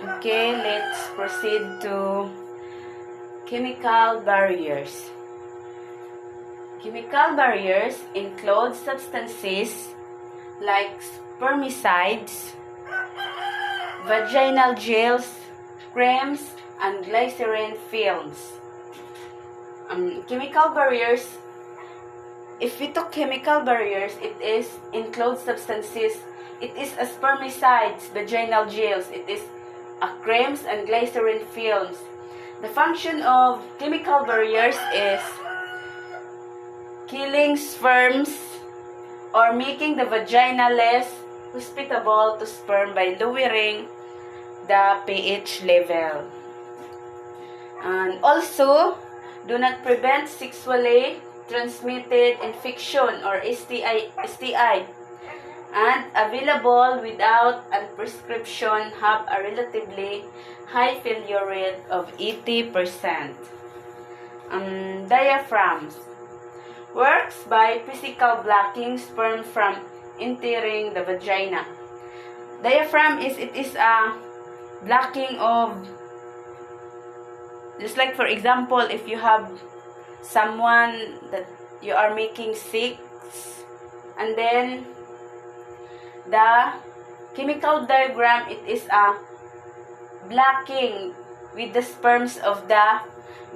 Okay, let's proceed to chemical barriers. Chemical barriers include substances like spermicides, vaginal gels, creams, and glycerin films. Chemical barriers, if we talk chemical barriers, it includes substances. It is a spermicides, vaginal gels, it is a creams and glycerin films. The function of chemical barriers is killing sperms or making the vagina less hospitable to sperm by lowering the pH level. And also, do not prevent sexually transmitted infection or STI, and available without a prescription have a relatively high failure rate of 80%. Diaphragms works by physical blocking sperm from entering the vagina. Diaphragm is a blocking of, just like for example, if you have someone that you are making sick, and then the chemical diagram, it is a blocking with the sperms of the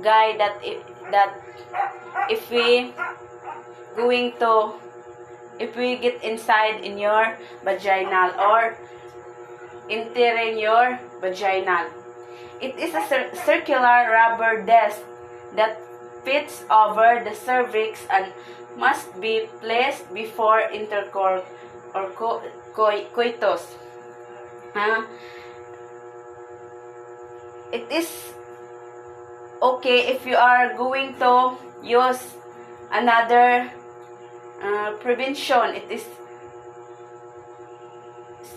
guy that if we get inside in your vaginal or entering your vaginal. It is a circular rubber disc that fits over the cervix and must be placed before intercourse or coitus. It is okay if you are going to use another prevention. It is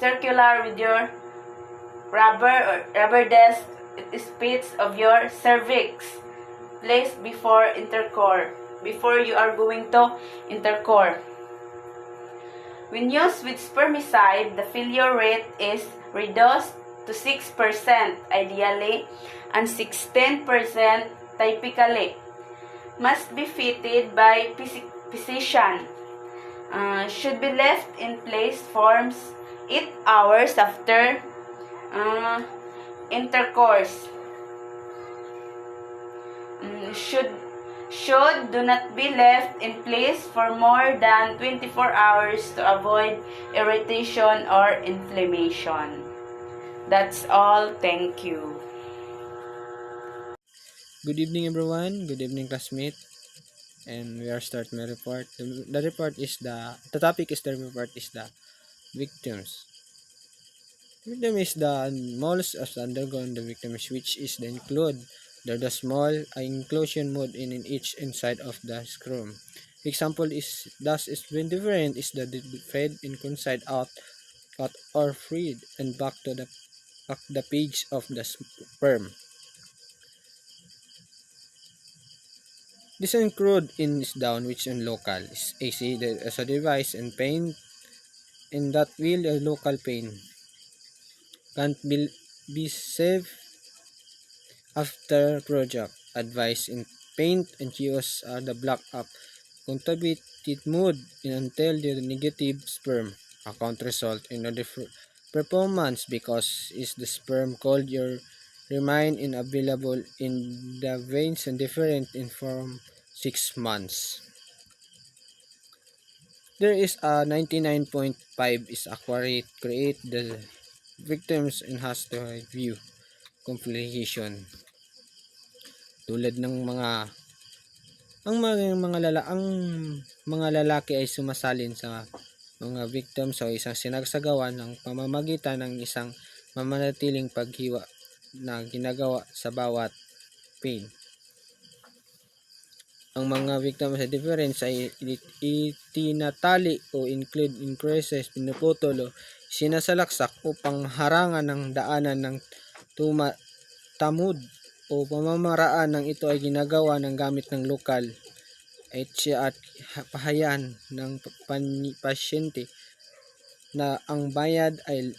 circular with your rubber disc. It is fits of your cervix placed before intercourse, before you are going to intercourse. When used with spermicide, the failure rate is reduced to 6% ideally and 16% typically. Must be fitted by physician. Should be left in place for 8 hours after intercourse. Should do not be left in place for more than 24 hours to avoid irritation or inflammation. That's all. Thank you. Good evening, everyone. Good evening, classmate. And we are starting my report. The topic is the report is the victims. Victim is the molds of undergone the victims, which is the include the small inclusion mode in each inside of the scrum. Example is thus is when different is the fed in inside out cut or freed and back to the page of the sperm. This include in is down which in local is AC as a device and pain in that will a local pain can't be saved after project. Advice in paint and use are the block up contributed mood until the negative sperm account result in a different performance because is the sperm called your remain unavailable in the veins and different in form 6 months. There is a 99.5 is accurate create the victims and has to view complication tulad ng mga lalaki ay sumasalin sa mga victim sa isang sinagsagawa ng pamamagitan ng isang mamanatiling paghiwa na ginagawa sa bawat pain. Ang mga victim sa difference ay itinatali o increases, pinuputol o sinasalaksak upang harangan ng daanan ng tamud o pamamaraan ng ito ay ginagawa ng gamit ng lokal at pahayan ng pasyente na ang bayad ay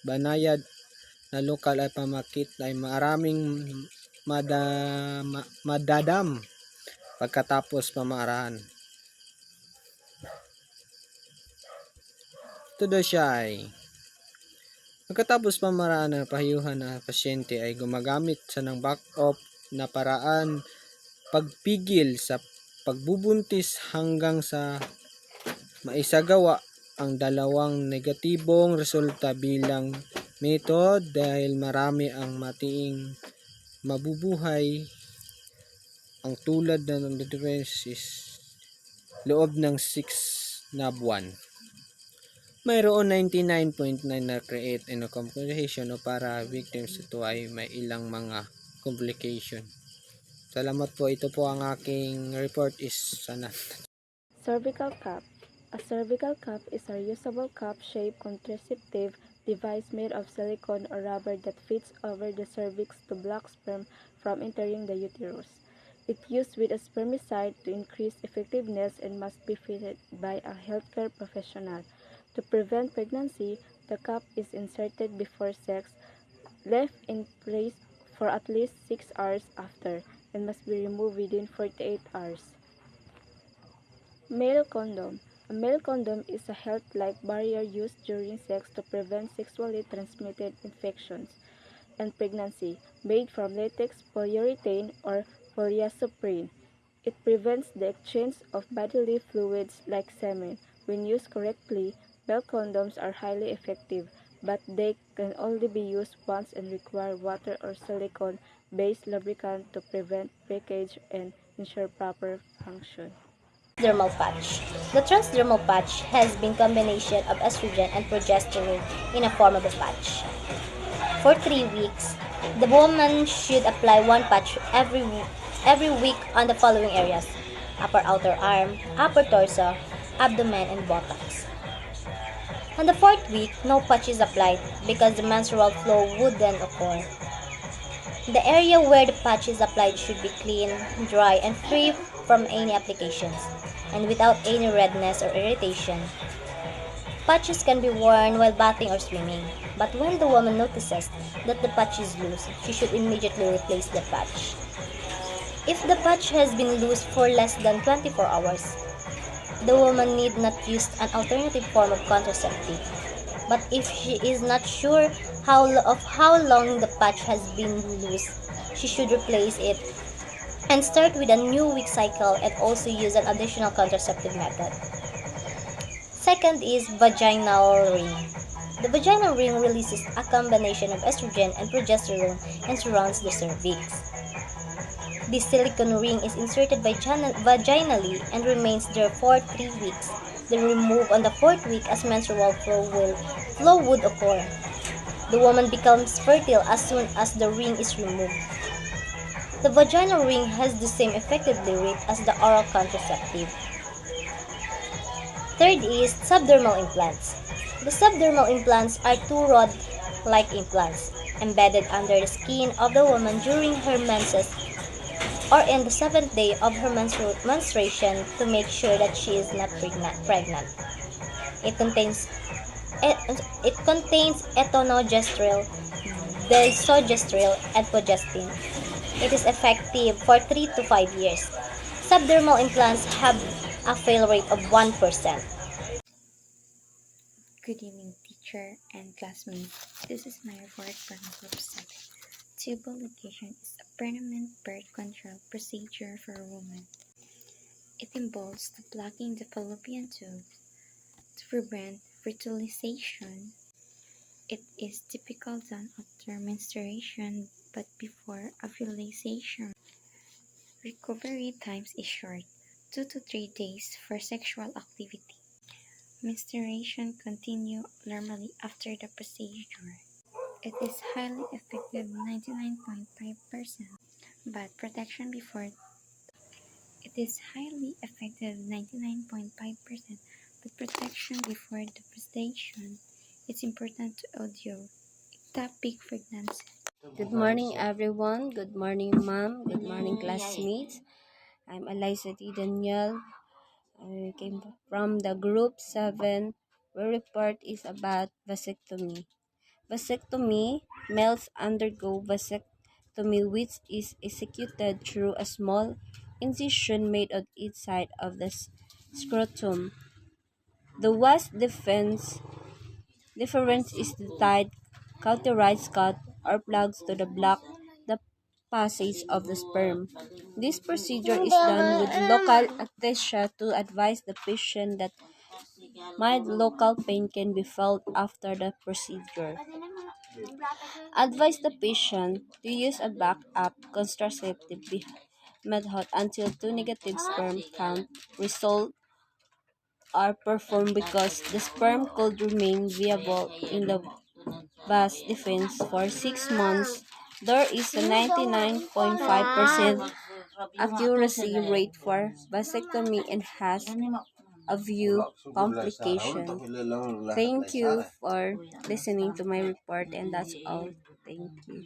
banayad na lokal ay pamakit ay maraming madadam pagkatapos pamarahan. Tudo siya ay pagkatapos pamaraan ng pahayuhan na pasyente ay gumagamit sa ng back-up na paraan pagpigil sa pagbubuntis hanggang sa maisagawa ang dalawang negatibong resulta bilang method dahil marami ang matiing mabubuhay ang tulad ng devices loob ng 6 na buwan. Mayroon 99.9 na create and complication o para victims ito ay may ilang mga complication. Salamat po. Ito po ang aking report is sana. Cervical cup. A cervical cup is a reusable cup-shaped contraceptive device made of silicone or rubber that fits over the cervix to block sperm from entering the uterus. It used with a spermicide to increase effectiveness and must be fitted by a healthcare professional. To prevent pregnancy, the cup is inserted before sex, left in place for at least 6 hours after, and must be removed within 48 hours. Male condom. A male condom is a health-like barrier used during sex to prevent sexually transmitted infections and pregnancy, made from latex, polyurethane, or polyisoprene. It prevents the exchange of bodily fluids like semen. When used correctly, male condoms are highly effective, but they can only be used once and require water or silicone-based lubricant to prevent breakage and ensure proper function. Transdermal patch. The transdermal patch has been combination of estrogen and progesterone in a form of a patch. For 3 weeks, the woman should apply one patch every week on the following areas: upper outer arm, upper torso, abdomen, and buttocks. On the 4th week, no patch is applied because the menstrual flow would then occur. The area where the patch is applied should be clean, dry, and free from any applications, and without any redness or irritation. Patches can be worn while bathing or swimming, but when the woman notices that the patch is loose, she should immediately replace the patch. If the patch has been loose for less than 24 hours, the woman need not use an alternative form of contraceptive. But if she is not sure of how long the patch has been loose, she should replace it and start with a new week cycle and also use an additional contraceptive method. Second is vaginal ring. The vaginal ring releases a combination of estrogen and progesterone and surrounds the cervix. This silicone ring is inserted vaginally and remains there for 3 weeks. Then removed on the 4th week as menstrual flow would occur. The woman becomes fertile as soon as the ring is removed. The vaginal ring has the same effectivity rate as the oral contraceptive. Third is subdermal implants. The subdermal implants are two rod-like implants embedded under the skin of the woman during her menses or in the 7th day of her menstruation to make sure that she is not pregnant. It contains etonogestrel, desogestrel, and progestin. It is effective for 3 to 5 years. Subdermal implants have a fail rate of 1%. Good evening, teacher and classmates. This is my report from Group 7. Tubal ligation is a permanent birth control procedure for a woman. It involves the blocking the fallopian tube to prevent fertilization. It is typically done after menstruation but before ovulation. Recovery times is short, 2 to 3 days for sexual activity. Menstruation continue normally after the procedure. It is highly effective 99.5%, but protection before it is highly effective 99.5%, but protection before the presentation it's important to audio ectopic pregnancy. Good morning, everyone. Good morning, ma'am. Good morning, classmates. I'm Eliza D. Daniel. I came from the group 7, where report is about vasectomy. vasectomy, males undergo vasectomy, which is executed through a small incision made on each side of the scrotum. The vast difference is the tight cauterized cut or plugs to block the passage of the sperm. This procedure is done with local anesthesia to advise the patient that mild local pain can be felt after the procedure. Advise the patient to use a backup contraceptive method until two negative sperm count results are performed because the sperm could remain viable in the vas defense for 6 months. There is a 99.5% accuracy rate for vasectomy and has a few complications. Thank you for listening to my report, and that's all. Thank you.